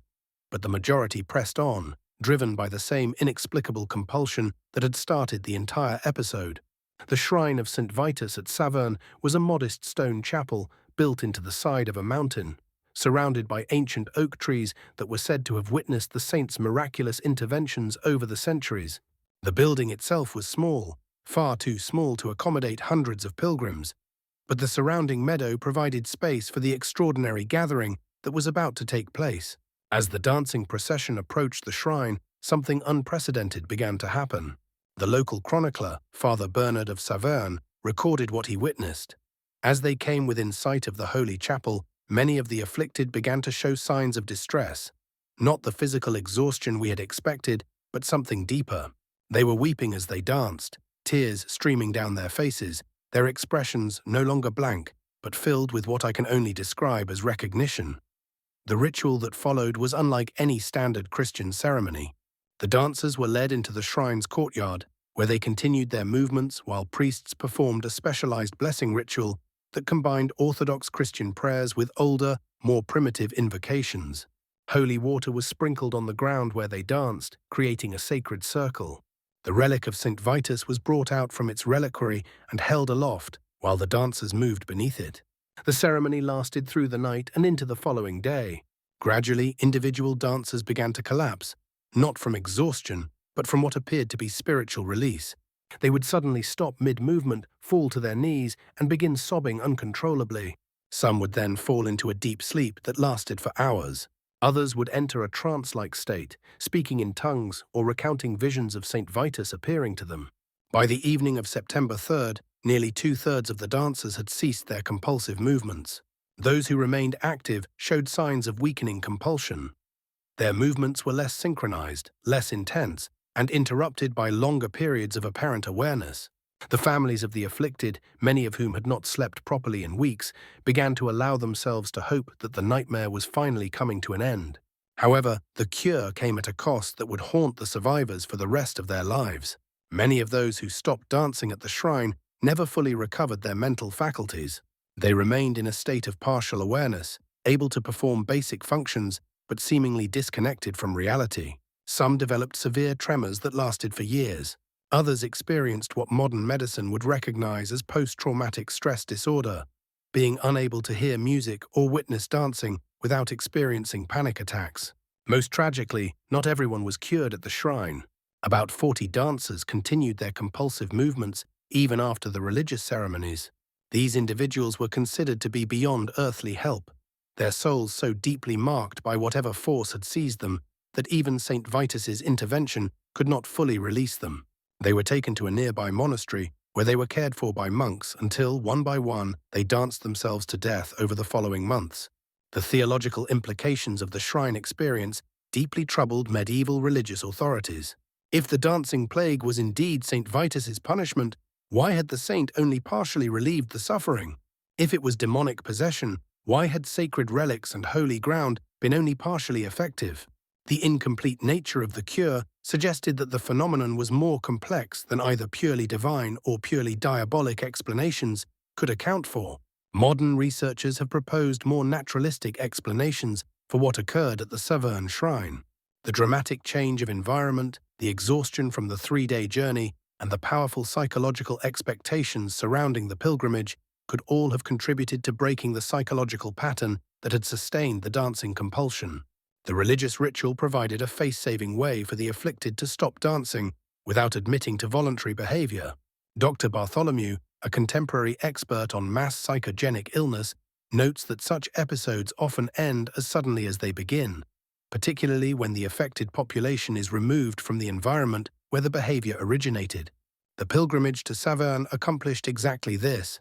but the majority pressed on, driven by the same inexplicable compulsion that had started the entire episode. The shrine of St. Vitus at Saverne was a modest stone chapel built into the side of a mountain, surrounded by ancient oak trees that were said to have witnessed the saint's miraculous interventions over the centuries. The building itself was small, far too small to accommodate hundreds of pilgrims, but the surrounding meadow provided space for the extraordinary gathering that was about to take place. As the dancing procession approached the shrine, something unprecedented began to happen. The local chronicler, Father Bernard of Saverne, recorded what he witnessed. As they came within sight of the holy chapel, many of the afflicted began to show signs of distress. Not the physical exhaustion we had expected, but something deeper. They were weeping as they danced, tears streaming down their faces, their expressions no longer blank, but filled with what I can only describe as recognition. The ritual that followed was unlike any standard Christian ceremony. The dancers were led into the shrine's courtyard, where they continued their movements while priests performed a specialized blessing ritual that combined Orthodox Christian prayers with older, more primitive invocations. Holy water was sprinkled on the ground where they danced, creating a sacred circle. The relic of St. Vitus was brought out from its reliquary and held aloft, while the dancers moved beneath it. The ceremony lasted through the night and into the following day. Gradually, individual dancers began to collapse, not from exhaustion, but from what appeared to be spiritual release. They would suddenly stop mid-movement, fall to their knees, and begin sobbing uncontrollably. Some would then fall into a deep sleep that lasted for hours. Others would enter a trance-like state, speaking in tongues or recounting visions of St. Vitus appearing to them. By the evening of September 3rd, nearly two-thirds of the dancers had ceased their compulsive movements. Those who remained active showed signs of weakening compulsion. Their movements were less synchronized, less intense, and interrupted by longer periods of apparent awareness. The families of the afflicted, many of whom had not slept properly in weeks, began to allow themselves to hope that the nightmare was finally coming to an end. However, the cure came at a cost that would haunt the survivors for the rest of their lives. Many of those who stopped dancing at the shrine never fully recovered their mental faculties. They remained in a state of partial awareness, able to perform basic functions, but seemingly disconnected from reality. Some developed severe tremors that lasted for years. Others experienced what modern medicine would recognize as post-traumatic stress disorder, being unable to hear music or witness dancing without experiencing panic attacks. Most tragically, not everyone was cured at the shrine. About 40 dancers continued their compulsive movements even after the religious ceremonies. These individuals were considered to be beyond earthly help, their souls so deeply marked by whatever force had seized them that even St. Vitus's intervention could not fully release them. They were taken to a nearby monastery, where they were cared for by monks until, one by one, they danced themselves to death over the following months. The theological implications of the shrine experience deeply troubled medieval religious authorities. If the dancing plague was indeed St. Vitus's punishment, why had the saint only partially relieved the suffering? If it was demonic possession, why had sacred relics and holy ground been only partially effective? The incomplete nature of the cure suggested that the phenomenon was more complex than either purely divine or purely diabolic explanations could account for. Modern researchers have proposed more naturalistic explanations for what occurred at the Saverne shrine. The dramatic change of environment, the exhaustion from the 3-day journey, and the powerful psychological expectations surrounding the pilgrimage could all have contributed to breaking the psychological pattern that had sustained the dancing compulsion. The religious ritual provided a face-saving way for the afflicted to stop dancing without admitting to voluntary behavior. Dr. Bartholomew, a contemporary expert on mass psychogenic illness, notes that such episodes often end as suddenly as they begin, particularly when the affected population is removed from the environment where the behavior originated. The pilgrimage to Saverne accomplished exactly this.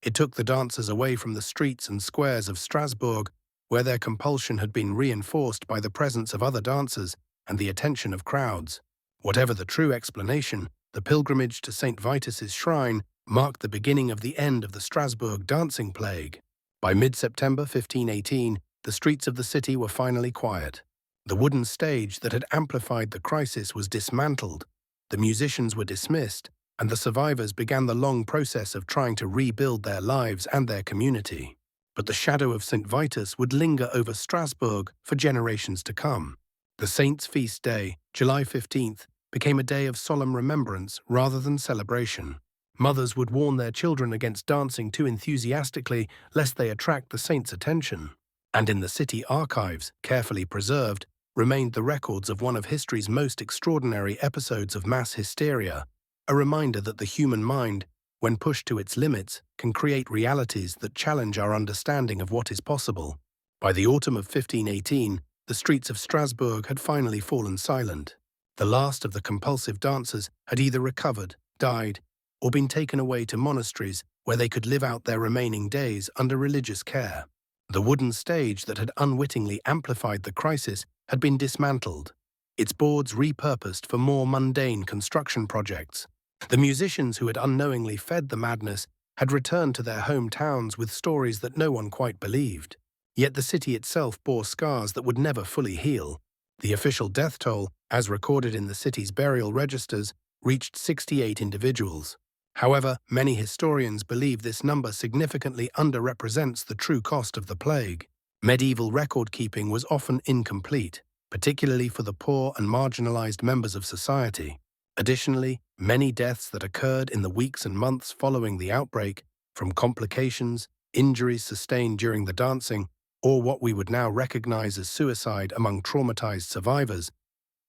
It took the dancers away from the streets and squares of Strasbourg, where their compulsion had been reinforced by the presence of other dancers and the attention of crowds. Whatever the true explanation, the pilgrimage to St. Vitus's shrine marked the beginning of the end of the Strasbourg dancing plague. By mid-September 1518, the streets of the city were finally quiet. The wooden stage that had amplified the crisis was dismantled, the musicians were dismissed, and the survivors began the long process of trying to rebuild their lives and their community. But the shadow of St. Vitus would linger over Strasbourg for generations to come. The saint's feast day, July 15th, became a day of solemn remembrance rather than celebration. Mothers would warn their children against dancing too enthusiastically lest they attract the saint's attention. And in the city archives, carefully preserved, remained the records of one of history's most extraordinary episodes of mass hysteria, a reminder that the human mind, when pushed to its limits, can create realities that challenge our understanding of what is possible. By the autumn of 1518, the streets of Strasbourg had finally fallen silent. The last of the compulsive dancers had either recovered, died, or been taken away to monasteries where they could live out their remaining days under religious care. The wooden stage that had unwittingly amplified the crisis had been dismantled, its boards repurposed for more mundane construction projects. The musicians who had unknowingly fed the madness had returned to their hometowns with stories that no one quite believed. Yet the city itself bore scars that would never fully heal. The official death toll, as recorded in the city's burial registers, reached 68 individuals. However, many historians believe this number significantly underrepresents the true cost of the plague. Medieval record-keeping was often incomplete, particularly for the poor and marginalized members of society. Additionally, many deaths that occurred in the weeks and months following the outbreak, from complications, injuries sustained during the dancing, or what we would now recognize as suicide among traumatized survivors,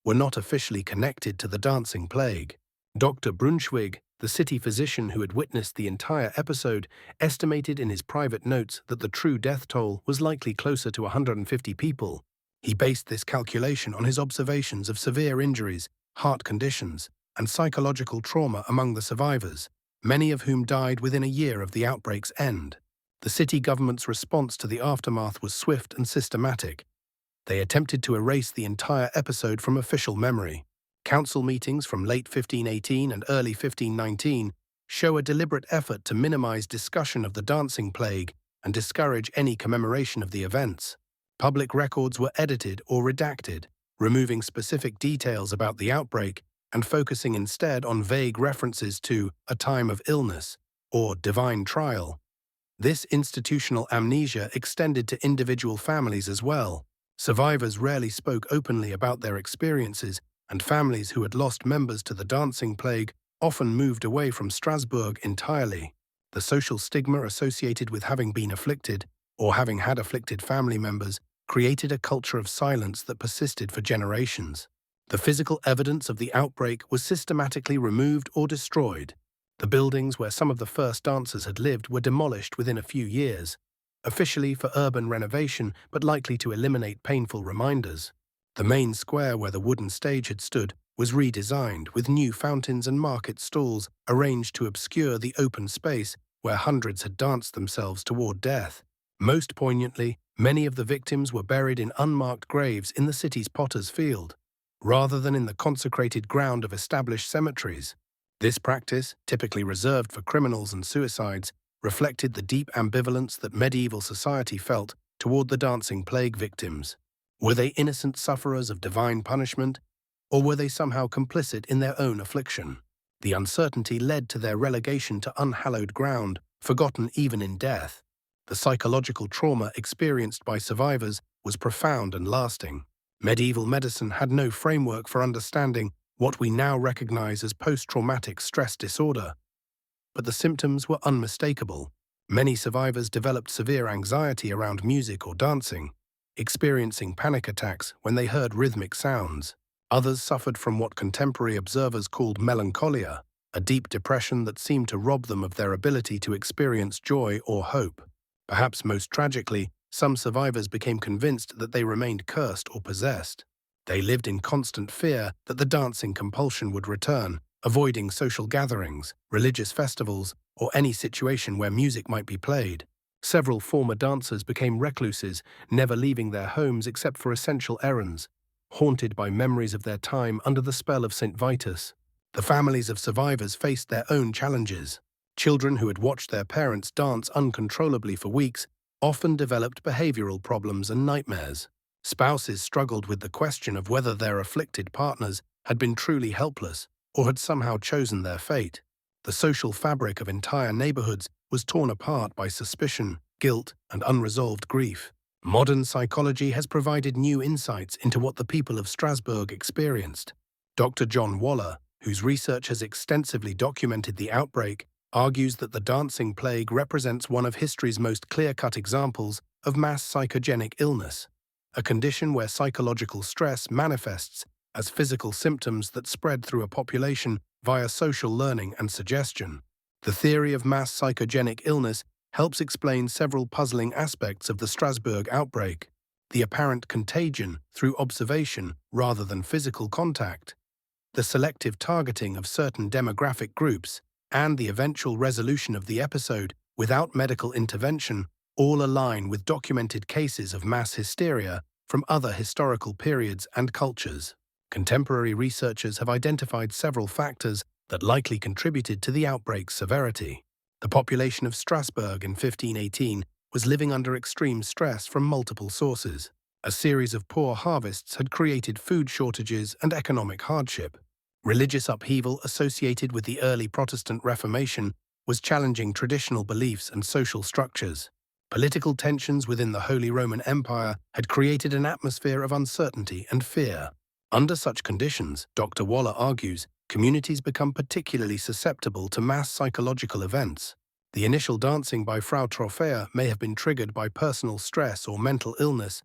were not officially connected to the dancing plague. Dr. Brunschwig, the city physician who had witnessed the entire episode, estimated in his private notes that the true death toll was likely closer to 150 people. He based this calculation on his observations of severe injuries, heart conditions, and psychological trauma among the survivors, many of whom died within a year of the outbreak's end. The city government's response to the aftermath was swift and systematic. They attempted to erase the entire episode from official memory. Council meetings from late 1518 and early 1519 show a deliberate effort to minimize discussion of the dancing plague and discourage any commemoration of the events. Public records were edited or redacted, removing specific details about the outbreak and focusing instead on vague references to a time of illness or divine trial. This institutional amnesia extended to individual families as well. Survivors rarely spoke openly about their experiences, and families who had lost members to the dancing plague often moved away from Strasbourg entirely. The social stigma associated with having been afflicted, or having had afflicted family members, created a culture of silence that persisted for generations. The physical evidence of the outbreak was systematically removed or destroyed. The buildings where some of the first dancers had lived were demolished within a few years, officially for urban renovation but likely to eliminate painful reminders. The main square where the wooden stage had stood was redesigned with new fountains and market stalls arranged to obscure the open space where hundreds had danced themselves toward death. Most poignantly, many of the victims were buried in unmarked graves in the city's Potter's Field, rather than in the consecrated ground of established cemeteries. This practice, typically reserved for criminals and suicides, reflected the deep ambivalence that medieval society felt toward the dancing plague victims. Were they innocent sufferers of divine punishment, or were they somehow complicit in their own affliction? The uncertainty led to their relegation to unhallowed ground, forgotten even in death. The psychological trauma experienced by survivors was profound and lasting. Medieval medicine had no framework for understanding what we now recognize as post-traumatic stress disorder. But the symptoms were unmistakable. Many survivors developed severe anxiety around music or dancing, experiencing panic attacks when they heard rhythmic sounds. Others suffered from what contemporary observers called melancholia, a deep depression that seemed to rob them of their ability to experience joy or hope. Perhaps most tragically, some survivors became convinced that they remained cursed or possessed. They lived in constant fear that the dancing compulsion would return, avoiding social gatherings, religious festivals, or any situation where music might be played. Several former dancers became recluses, never leaving their homes except for essential errands, haunted by memories of their time under the spell of St. Vitus. The families of survivors faced their own challenges. Children who had watched their parents dance uncontrollably for weeks often developed behavioral problems and nightmares. Spouses struggled with the question of whether their afflicted partners had been truly helpless or had somehow chosen their fate. The social fabric of entire neighborhoods was torn apart by suspicion, guilt, and unresolved grief. Modern psychology has provided new insights into what the people of Strasbourg experienced. Dr. John Waller, whose research has extensively documented the outbreak, argues that the dancing plague represents one of history's most clear-cut examples of mass psychogenic illness, a condition where psychological stress manifests as physical symptoms that spread through a population via social learning and suggestion. The theory of mass psychogenic illness helps explain several puzzling aspects of the Strasbourg outbreak: the apparent contagion through observation rather than physical contact, the selective targeting of certain demographic groups, and the eventual resolution of the episode without medical intervention all align with documented cases of mass hysteria from other historical periods and cultures. Contemporary researchers have identified several factors that likely contributed to the outbreak's severity. The population of Strasbourg in 1518 was living under extreme stress from multiple sources. A series of poor harvests had created food shortages and economic hardship. Religious upheaval associated with the early Protestant Reformation was challenging traditional beliefs and social structures. Political tensions within the Holy Roman Empire had created an atmosphere of uncertainty and fear. Under such conditions, Dr. Waller argues, communities become particularly susceptible to mass psychological events. The initial dancing by Frau Troffea may have been triggered by personal stress or mental illness,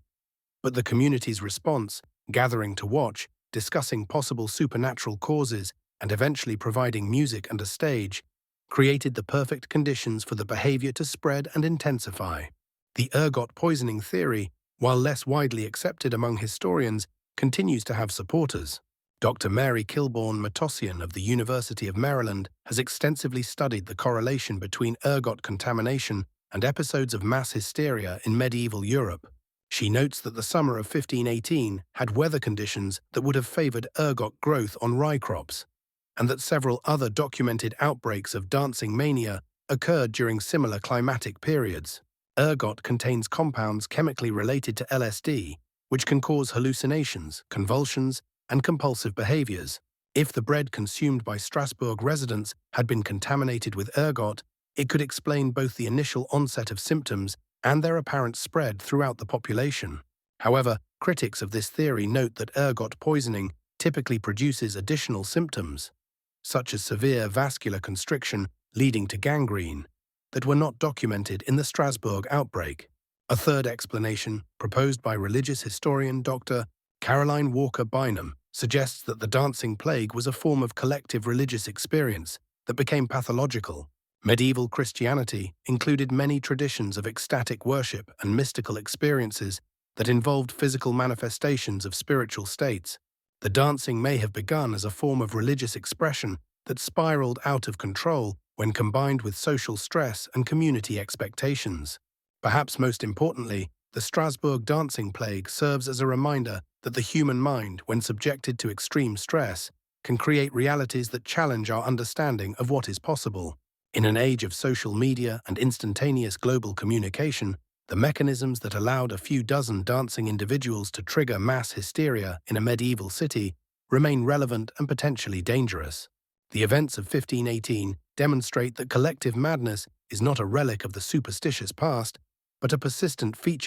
but the community's response, gathering to watch, discussing possible supernatural causes, and eventually providing music and a stage, created the perfect conditions for the behavior to spread and intensify. The ergot poisoning theory, while less widely accepted among historians, continues to have supporters. Dr. Mary Kilbourne Matossian of the University of Maryland has extensively studied the correlation between ergot contamination and episodes of mass hysteria in medieval Europe. She notes that the summer of 1518 had weather conditions that would have favored ergot growth on rye crops, and that several other documented outbreaks of dancing mania occurred during similar climatic periods. Ergot contains compounds chemically related to LSD, which can cause hallucinations, convulsions, and compulsive behaviors. If the bread consumed by Strasbourg residents had been contaminated with ergot, it could explain both the initial onset of symptoms and their apparent spread throughout the population. However, critics of this theory note that ergot poisoning typically produces additional symptoms, such as severe vascular constriction leading to gangrene, that were not documented in the Strasbourg outbreak. A third explanation, proposed by religious historian Dr. Caroline Walker Bynum, suggests that the dancing plague was a form of collective religious experience that became pathological. Medieval Christianity included many traditions of ecstatic worship and mystical experiences that involved physical manifestations of spiritual states. The dancing may have begun as a form of religious expression that spiraled out of control when combined with social stress and community expectations. Perhaps most importantly, the Strasbourg dancing plague serves as a reminder that the human mind, when subjected to extreme stress, can create realities that challenge our understanding of what is possible. In an age of social media and instantaneous global communication, the mechanisms that allowed a few dozen dancing individuals to trigger mass hysteria in a medieval city remain relevant and potentially dangerous. The events of 1518 demonstrate that collective madness is not a relic of the superstitious past, but a persistent feature